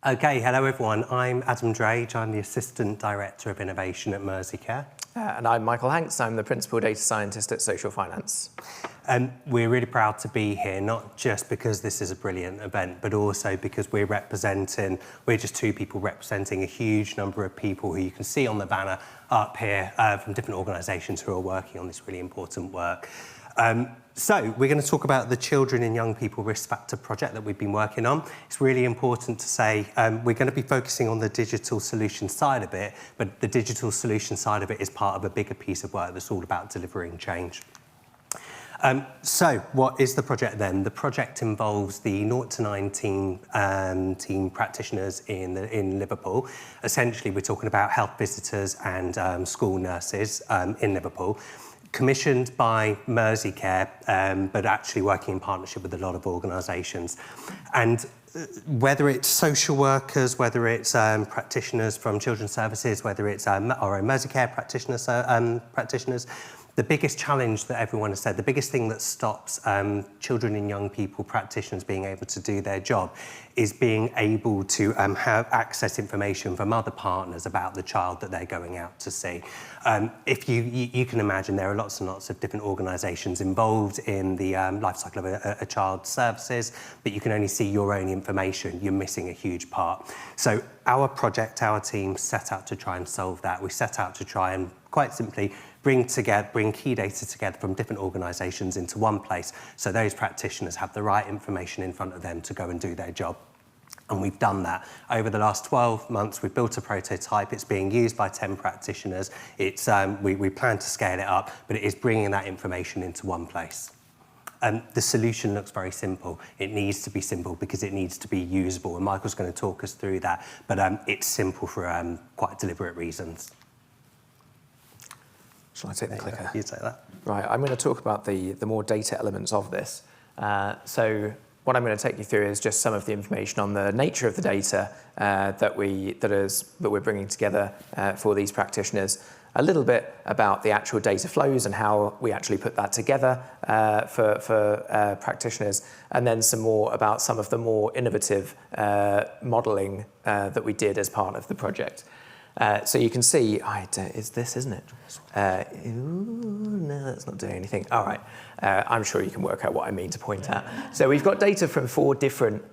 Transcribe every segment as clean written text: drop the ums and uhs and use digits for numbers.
Okay, hello everyone. I'm Adam Drage. I'm the Assistant Director of Innovation at Merseycare. And I'm Michael Hanks. I'm the Principal Data Scientist at Social Finance. We're really proud to be here, not just because this is a brilliant event, but also because we're just two people representing a huge number of people who you can see on the banner up here from different organisations who are working on this really important work. So we're going to talk about the Children and Young People Risk Factor project that we've been working on. It's really important to say we're going to be focusing on the digital solution side of it, but the digital solution side of it is part of a bigger piece of work that's all about delivering change. So what is the project then? The project involves the 0 to 19 team practitioners in Liverpool. Essentially, we're talking about health visitors and school nurses in Liverpool, commissioned by Merseycare, but actually working in partnership with a lot of organisations. And whether it's social workers, whether it's practitioners from children's services, whether it's our own Merseycare practitioners, the biggest challenge that everyone has said, the biggest thing that stops children and young people practitioners being able to do their job is being able to have access information from other partners about the child that they're going out to see. If you can imagine, there are lots and lots of different organisations involved in the life cycle of a child's services, but you can only see your own information. You're missing a huge part. So our project, our team set out to try and solve that. We set out to try and, quite simply, bring key data together from different organisations into one place so those practitioners have the right information in front of them to go and do their job. And we've done that. Over the last 12 months, we've built a prototype. It's being used by 10 practitioners. We plan to scale it up, but it is bringing that information into one place. The solution looks very simple. It needs to be simple because it needs to be usable, and Michael's going to talk us through that, but it's simple for quite deliberate reasons. Shall I take the clicker? You take that. Right, I'm going to talk about the more data elements of this. So what I'm going to take you through is just some of the information on the nature of the data that we're bringing together for these practitioners. A little bit about the actual data flows and how we actually put that together for practitioners, and then some more about some of the more innovative modelling that we did as part of the project. So you can see, it's this, isn't it? No, that's not doing anything. All right, I'm sure you can work out what I mean to point at. So we've got data from four different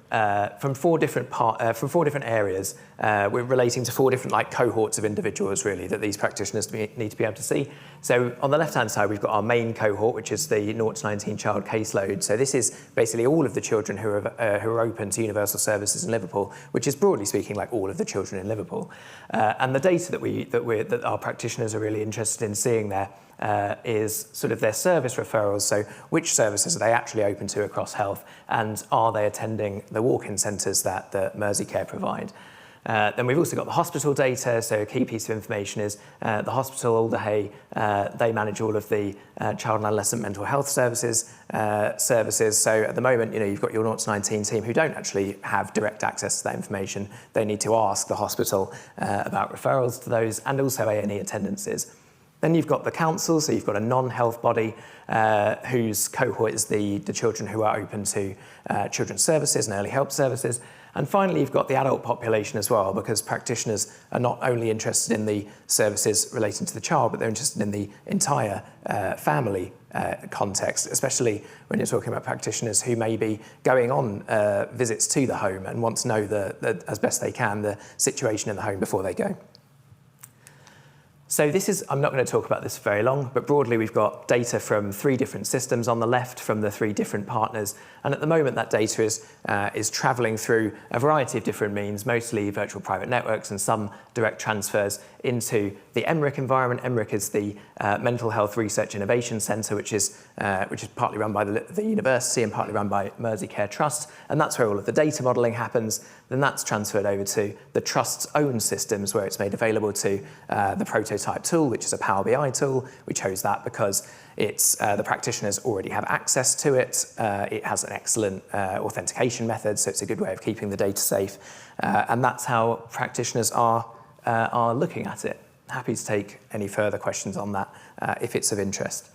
areas. We're relating to four different cohorts of individuals really that these practitioners need to be able to see. So on the left-hand side, we've got our main cohort, which is the 0 to 19 child caseload. So this is basically all of the children who are open to universal services in Liverpool, which is broadly speaking like all of the children in Liverpool. And the data that our practitioners are really interested in seeing there is sort of their service referrals. So which services are they actually open to across health, and are they attending the walk-in centres that Merseycare provide? Then we've also got the hospital data. So a key piece of information is the hospital, Alderhay, they manage all of the child and adolescent mental health services. So at the moment, you've got your 0 to 19 team who don't actually have direct access to that information. They need to ask the hospital about referrals to those, and also A&E attendances. Then you've got the council, so you've got a non-health body whose cohort is the children who are open to children's services and early help services. And finally, you've got the adult population as well, because practitioners are not only interested in the services relating to the child, but they're interested in the entire family context, especially when you're talking about practitioners who may be going on visits to the home and want to know as best they can the situation in the home before they go. So I'm not going to talk about this very long, but broadly we've got data from 3 different systems on the left from the 3 different partners. And at the moment that data is travelling through a variety of different means, mostly virtual private networks and some direct transfers into the MRIC environment. MRIC is the Mental Health Research Innovation Centre, which is partly run by the university and partly run by Merseycare Trust. And that's where all of the data modelling happens. Then that's transferred over to the Trust's own systems, where it's made available to the prototype tool, which is a Power BI tool. We chose that because the practitioners already have access to it. It has an excellent authentication method, so it's a good way of keeping the data safe. And that's how practitioners are looking at it. Happy to take any further questions on that if it's of interest.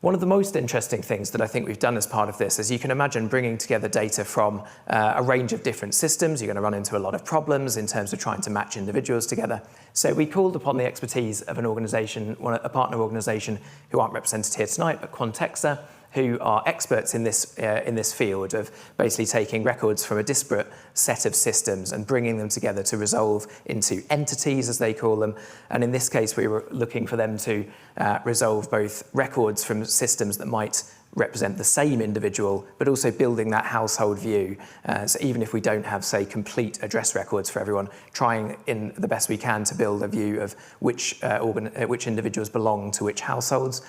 One of the most interesting things that I think we've done as part of this is, you can imagine, bringing together data from a range of different systems. You're going to run into a lot of problems in terms of trying to match individuals together. So we called upon the expertise of an organisation, a partner organisation who aren't represented here tonight, but Quantexa, who are experts in this field of basically taking records from a disparate set of systems and bringing them together to resolve into entities, as they call them. And in this case, we were looking for them to resolve both records from systems that might represent the same individual, but also building that household view. So even if we don't have, say, complete address records for everyone, trying in the best we can to build a view of which individuals belong to which households.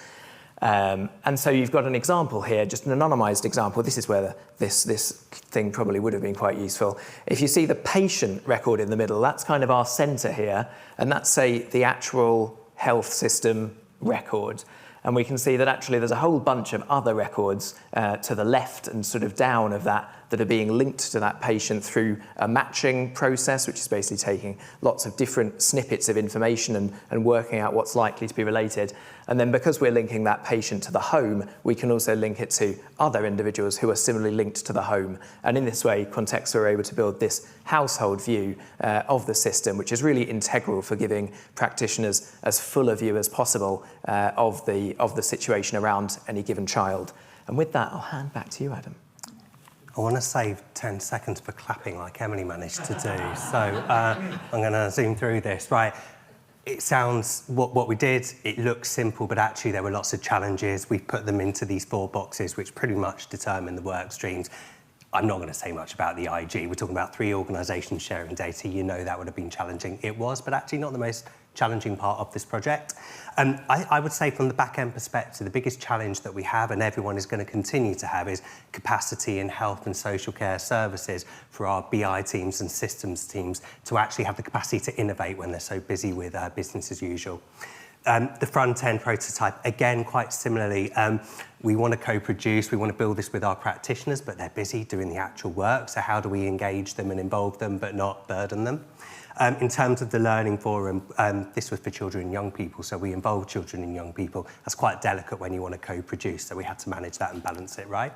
And so you've got an example here, just an anonymised example. This is where this thing probably would have been quite useful. If you see the patient record in the middle, that's kind of our centre here, and that's, say, the actual health system record. And we can see that actually there's a whole bunch of other records to the left and sort of down of that are being linked to that patient through a matching process, which is basically taking lots of different snippets of information and working out what's likely to be related. And then because we're linking that patient to the home, we can also link it to other individuals who are similarly linked to the home. And in this way, Quantexa are able to build this household view of the system, which is really integral for giving practitioners as full a view as possible of the situation around any given child. And with that, I'll hand back to you, Adam. I want to save 10 seconds for clapping like Emily managed to do. So I'm going to zoom through this. Right. It sounds, what we did, it looks simple, but actually there were lots of challenges. We put them into these 4 boxes, which pretty much determine the work streams. I'm not going to say much about the IG. We're talking about 3 organisations sharing data. You know that would have been challenging. It was, but actually not the most challenging part of this project. I would say from the back-end perspective, the biggest challenge that we have and everyone is going to continue to have is capacity in health and social care services for our BI teams and systems teams to actually have the capacity to innovate when they're so busy with business as usual. The front-end prototype, again, quite similarly, we want to co-produce, we want to build this with our practitioners, but they're busy doing the actual work, so how do we engage them and involve them but not burden them? In terms of the learning forum, this was for children and young people, so we involved children and young people. That's quite delicate when you want to co-produce, so we had to manage that and balance it right.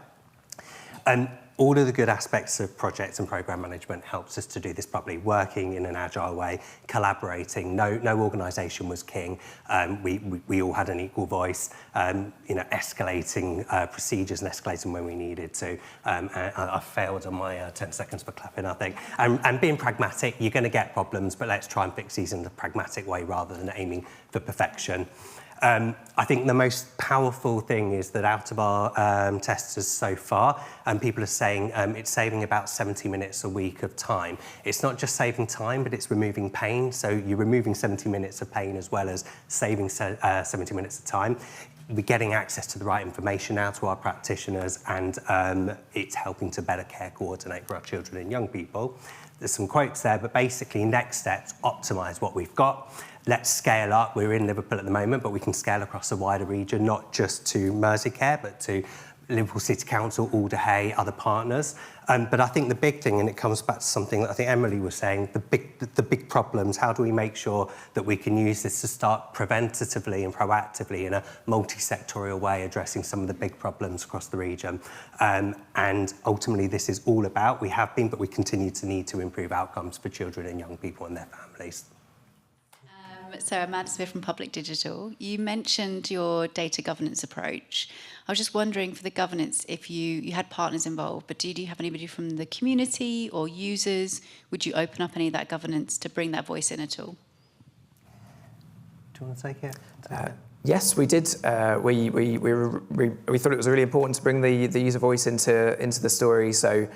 All of the good aspects of projects and programme management helps us to do this properly, working in an agile way, collaborating. No organisation was king. We all had an equal voice, escalating procedures and escalating when we needed to. I failed on my 10 seconds for clapping, I think. And being pragmatic, you're going to get problems, but let's try and fix these in a pragmatic way rather than aiming for perfection. I think the most powerful thing is that out of our testers so far, people are saying it's saving about 70 minutes a week of time. It's not just saving time, but it's removing pain. So you're removing 70 minutes of pain as well as saving 70 minutes of time. We're getting access to the right information now to our practitioners, and it's helping to better care coordinate for our children and young people. There's some quotes there, but basically next steps, optimise what we've got. Let's scale up. We're in Liverpool at the moment, but we can scale across a wider region, not just to Merseycare, but to Liverpool City Council, Alderhay, other partners. But I think the big thing, and it comes back to something that I think Emily was saying, the big problems, how do we make sure that we can use this to start preventatively and proactively in a multi-sectorial way, addressing some of the big problems across the region. And ultimately, this is all about, we have been, but we continue to need to improve outcomes for children and young people and their families. So Amanda Smith from Public Digital. You mentioned your data governance approach. I was just wondering for the governance, if you had partners involved, but do you have anybody from the community or users? Would you open up any of that governance to bring that voice in at all? Do you want to take it? Yes, we did. We thought it was really important to bring the user voice into the story. So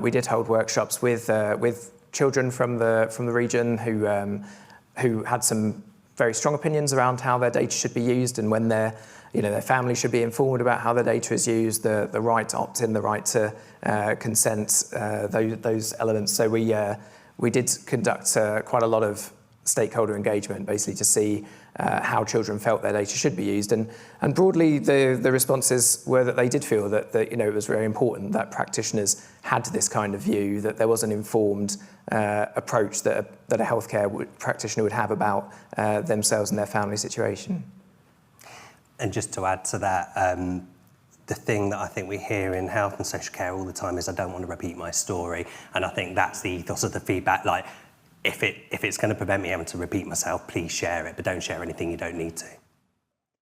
we did hold workshops with children from the region who had some very strong opinions around how their data should be used and when their family should be informed about how their data is used, the right to opt in, the right to consent, those elements. So we did conduct quite a lot of stakeholder engagement, basically to see how children felt their data should be used. And broadly, the responses were that they did feel that it was very important that practitioners had this kind of view, that there was an informed approach that a healthcare practitioner would have about themselves and their family situation. And just to add to that, the thing that I think we hear in health and social care all the time is I don't want to repeat my story. And I think that's the ethos of the feedback. Like, if it's going to prevent me having to repeat myself, please share it, but don't share anything you don't need to.